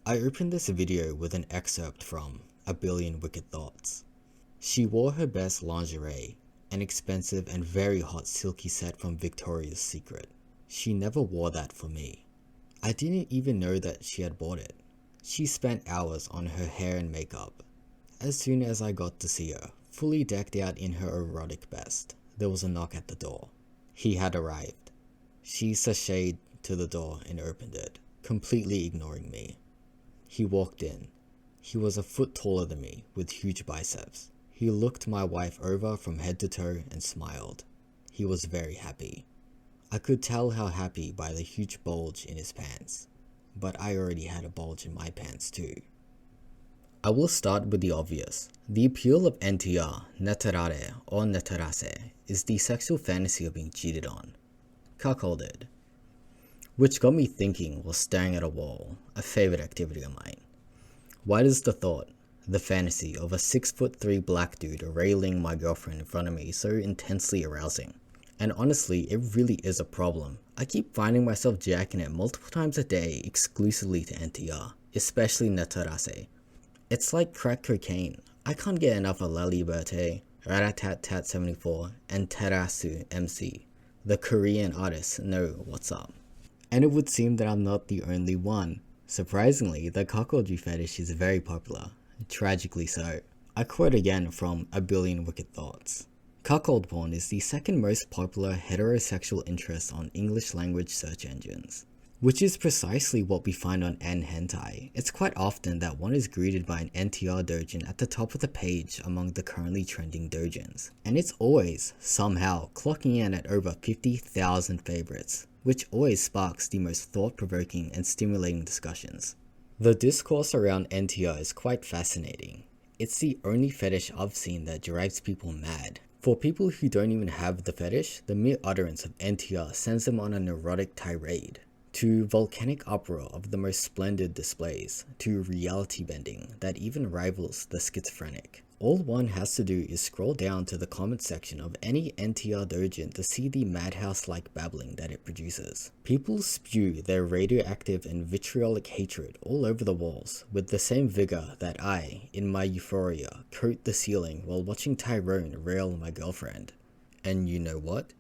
I opened this video with an excerpt from A Billion Wicked Thoughts. She wore her best lingerie, an expensive and very hot silky set from Victoria's Secret. She never wore that for me. I didn't even know that she had bought it. She spent hours on her hair and makeup. As soon as I got to see her, fully decked out in her erotic best, there was a knock at the door. He had arrived. She sashayed to the door and opened it, completely ignoring me. He walked in. He was a foot taller than me, with huge biceps. He looked my wife over from head to toe and smiled. He was very happy. I could tell how happy by the huge bulge in his pants, but I already had a bulge in my pants too. I will start with the obvious. The appeal of NTR, netarare or netarase, is the sexual fantasy of being cheated on, cuckolded, which got me thinking while staring at a wall, a favorite activity of mine. Why does the thought, the fantasy of a 6'3" black dude railing my girlfriend in front of me so intensely arousing? And honestly, it really is a problem. I keep finding myself jacking it multiple times a day exclusively to NTR, especially netarase. It's like crack cocaine. I can't get enough of Lali Berté, Ratatat74, and Terasu MC. The Korean artists know what's up. And it would seem that I'm not the only one. Surprisingly, the cuckoldry fetish is very popular, tragically so. I quote again from A Billion Wicked Thoughts. Cuckold porn is the second most popular heterosexual interest on English language search engines, which is precisely what we find on N-hentai. It's quite often that one is greeted by an NTR doujin at the top of the page among the currently trending doujins, and it's always, somehow, clocking in at over 50,000 favorites, which always sparks the most thought-provoking and stimulating discussions. The discourse around NTR is quite fascinating. It's the only fetish I've seen that drives people mad. For people who don't even have the fetish, the mere utterance of NTR sends them on an erotic tirade, to volcanic uproar of the most splendid displays, to reality bending that even rivals the schizophrenic. All one has to do is scroll down to the comment section of any NTR doujin to see the madhouse-like babbling that it produces. People spew their radioactive and vitriolic hatred all over the walls with the same vigor that I, in my euphoria, coat the ceiling while watching Tyrone rail my girlfriend. And you know what?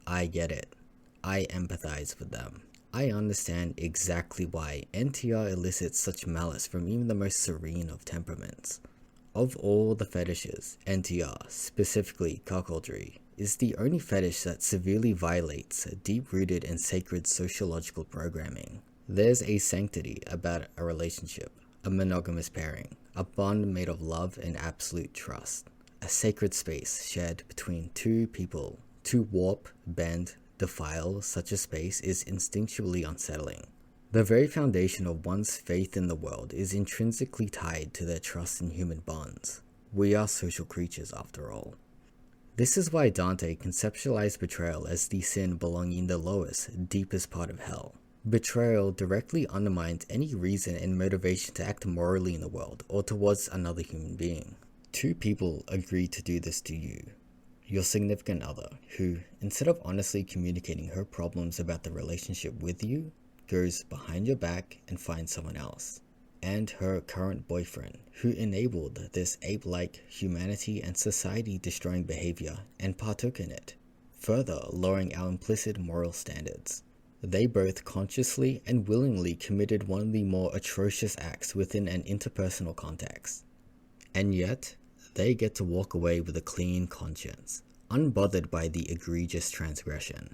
I get it. I empathize with them. I understand exactly why NTR elicits such malice from even the most serene of temperaments. Of all the fetishes, NTR, specifically cuckoldry, is the only fetish that severely violates deep-rooted and sacred sociological programming. There's a sanctity about a relationship, a monogamous pairing, a bond made of love and absolute trust, a sacred space shared between two people. To warp, bend, defile such a space is instinctually unsettling. The very foundation of one's faith in the world is intrinsically tied to their trust in human bonds. We are social creatures after all. This is why Dante conceptualized betrayal as the sin belonging in the lowest, deepest part of hell. Betrayal directly undermines any reason and motivation to act morally in the world or towards another human being. Two people agree to do this to you. Your significant other, who, instead of honestly communicating her problems about the relationship with you, goes behind your back and finds someone else. And her current boyfriend, who enabled this ape-like humanity and society-destroying behavior and partook in it, further lowering our implicit moral standards. They both consciously and willingly committed one of the more atrocious acts within an interpersonal context. And yet, they get to walk away with a clean conscience, unbothered by the egregious transgression.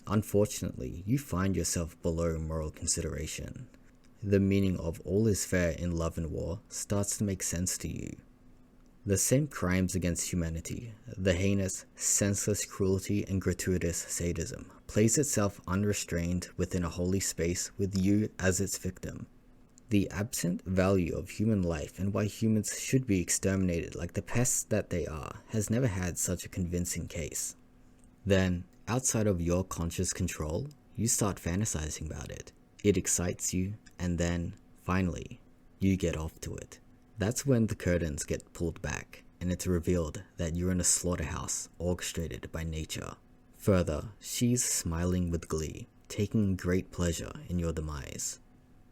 Unfortunately, you find yourself below moral consideration. The meaning of all is fair in love and war starts to make sense to you. The same crimes against humanity, the heinous, senseless cruelty and gratuitous sadism, plays itself unrestrained within a holy space with you as its victim. The absent value of human life and why humans should be exterminated like the pests that they are has never had such a convincing case. Then, outside of your conscious control, you start fantasizing about it. It excites you, and then, finally, you get off to it. That's when the curtains get pulled back, and it's revealed that you're in a slaughterhouse orchestrated by nature. Further, she's smiling with glee, taking great pleasure in your demise.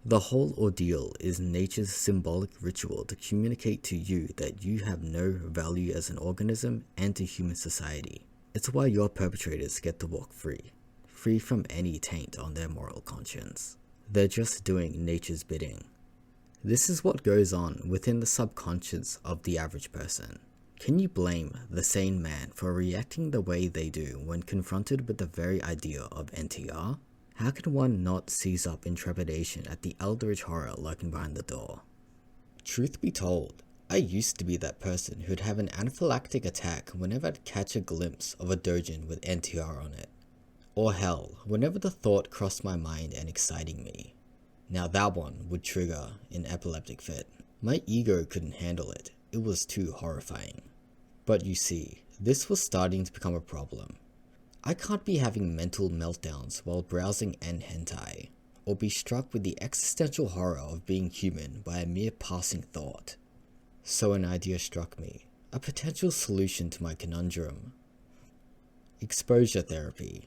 The whole ordeal is nature's symbolic ritual to communicate to you that you have no value as an organism and to human society. It's why your perpetrators get to walk free from any taint on their moral conscience. They're just doing nature's bidding. This is what goes on within the subconscious of the average person. Can you blame the sane man for reacting the way they do when confronted with the very idea of NTR? How can one not seize up in trepidation at the eldritch horror lurking behind the door? Truth be told, I used to be that person who'd have an anaphylactic attack whenever I'd catch a glimpse of a doujin with NTR on it. Or hell, whenever the thought crossed my mind and exciting me. Now that one would trigger an epileptic fit. My ego couldn't handle it. It was too horrifying. But you see, this was starting to become a problem. I can't be having mental meltdowns while browsing hentai, or be struck with the existential horror of being human by a mere passing thought. So an idea struck me, a potential solution to my conundrum. Exposure therapy.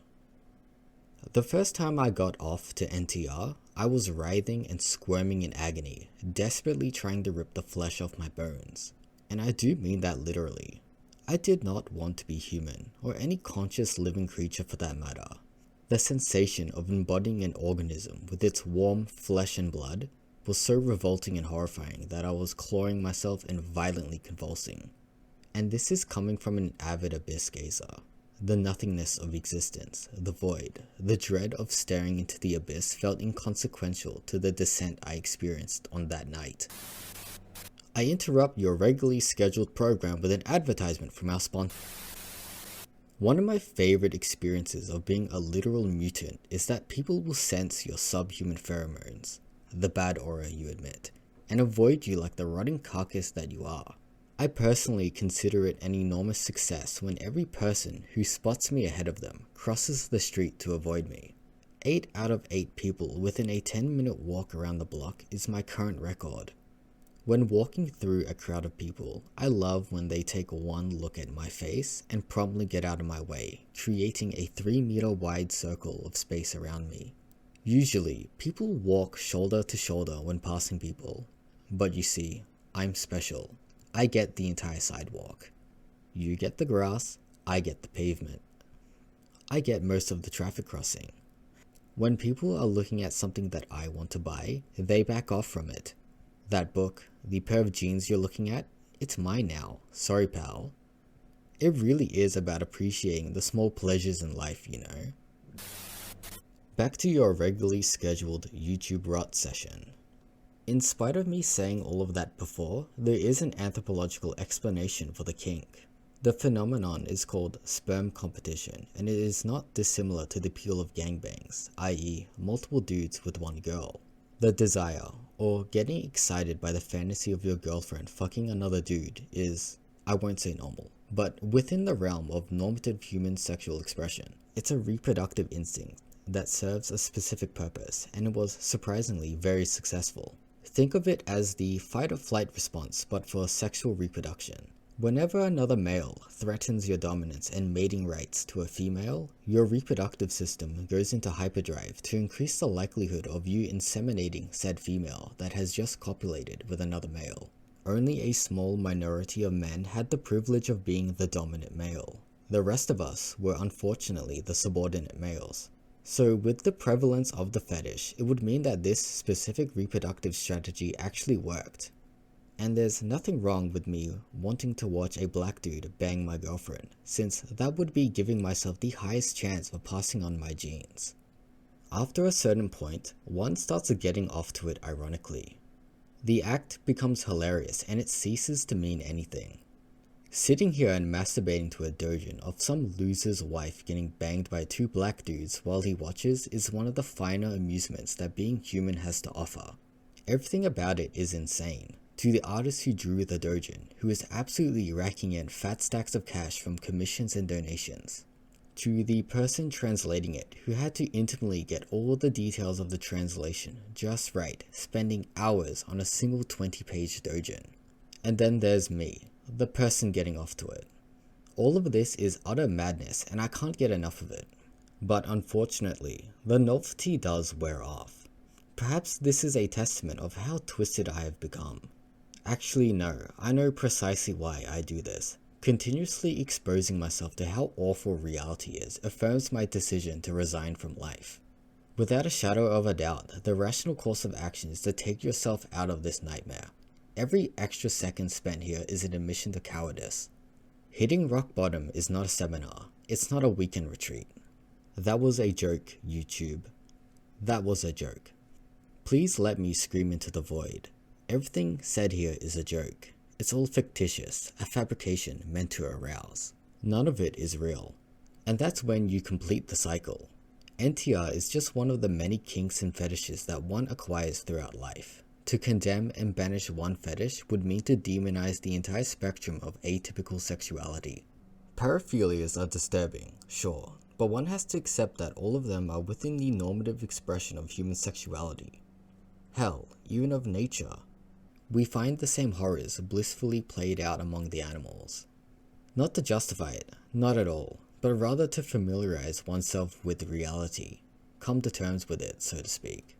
The first time I got off to NTR, I was writhing and squirming in agony, desperately trying to rip the flesh off my bones. And I do mean that literally. I did not want to be human, or any conscious living creature for that matter. The sensation of embodying an organism with its warm flesh and blood was so revolting and horrifying that I was clawing myself and violently convulsing. And this is coming from an avid abyss gazer. The nothingness of existence, the void, the dread of staring into the abyss felt inconsequential to the descent I experienced on that night. I interrupt your regularly scheduled program with an advertisement from our sponsor. One of my favorite experiences of being a literal mutant is that people will sense your subhuman pheromones, the bad aura you emit, and avoid you like the rotting carcass that you are. I personally consider it an enormous success when every person who spots me ahead of them crosses the street to avoid me. 8 out of 8 people within a 10-minute walk around the block is my current record. When walking through a crowd of people, I love when they take one look at my face and promptly get out of my way, creating a 3-meter wide circle of space around me. Usually, people walk shoulder to shoulder when passing people, but you see, I'm special. I get the entire sidewalk. You get the grass, I get the pavement. I get most of the traffic crossing. When people are looking at something that I want to buy, they back off from it. That book, the pair of jeans you're looking at, it's mine now. Sorry, pal. It really is about appreciating the small pleasures in life, you know. Back to your regularly scheduled YouTube rot session. In spite of me saying all of that before, there is an anthropological explanation for the kink. The phenomenon is called sperm competition, and it is not dissimilar to the appeal of gangbangs, i.e. multiple dudes with one girl. The desire, or getting excited by the fantasy of your girlfriend fucking another dude is, I won't say normal, but within the realm of normative human sexual expression. It's a reproductive instinct that serves a specific purpose, and it was surprisingly very successful. Think of it as the fight or flight response, but for sexual reproduction. Whenever another male threatens your dominance and mating rights to a female, your reproductive system goes into hyperdrive to increase the likelihood of you inseminating said female that has just copulated with another male. Only a small minority of men had the privilege of being the dominant male. The rest of us were unfortunately the subordinate males. So with the prevalence of the fetish, it would mean that this specific reproductive strategy actually worked. And there's nothing wrong with me wanting to watch a black dude bang my girlfriend, since that would be giving myself the highest chance of passing on my genes. After a certain point, one starts getting off to it ironically. The act becomes hilarious and it ceases to mean anything. Sitting here and masturbating to a doujin of some loser's wife getting banged by 2 black dudes while he watches is one of the finer amusements that being human has to offer. Everything about it is insane. To the artist who drew the doujin, who is absolutely racking in fat stacks of cash from commissions and donations. To the person translating it, who had to intimately get all the details of the translation just right, spending hours on a single 20-page doujin. And then there's me, the person getting off to it. All of this is utter madness and I can't get enough of it. But unfortunately, the novelty does wear off. Perhaps this is a testament of how twisted I have become. Actually, no, I know precisely why I do this. Continuously exposing myself to how awful reality is affirms my decision to resign from life. Without a shadow of a doubt, the rational course of action is to take yourself out of this nightmare. Every extra second spent here is an admission to cowardice. Hitting rock bottom is not a seminar, it's not a weekend retreat. That was a joke, YouTube. That was a joke. Please let me scream into the void. Everything said here is a joke. It's all fictitious, a fabrication meant to arouse. None of it is real. And that's when you complete the cycle. NTR is just one of the many kinks and fetishes that one acquires throughout life. To condemn and banish one fetish would mean to demonize the entire spectrum of atypical sexuality. Paraphilias are disturbing, sure, but one has to accept that all of them are within the normative expression of human sexuality. Hell, even of nature. We find the same horrors blissfully played out among the animals. Not to justify it, not at all, but rather to familiarize oneself with reality, come to terms with it, so to speak.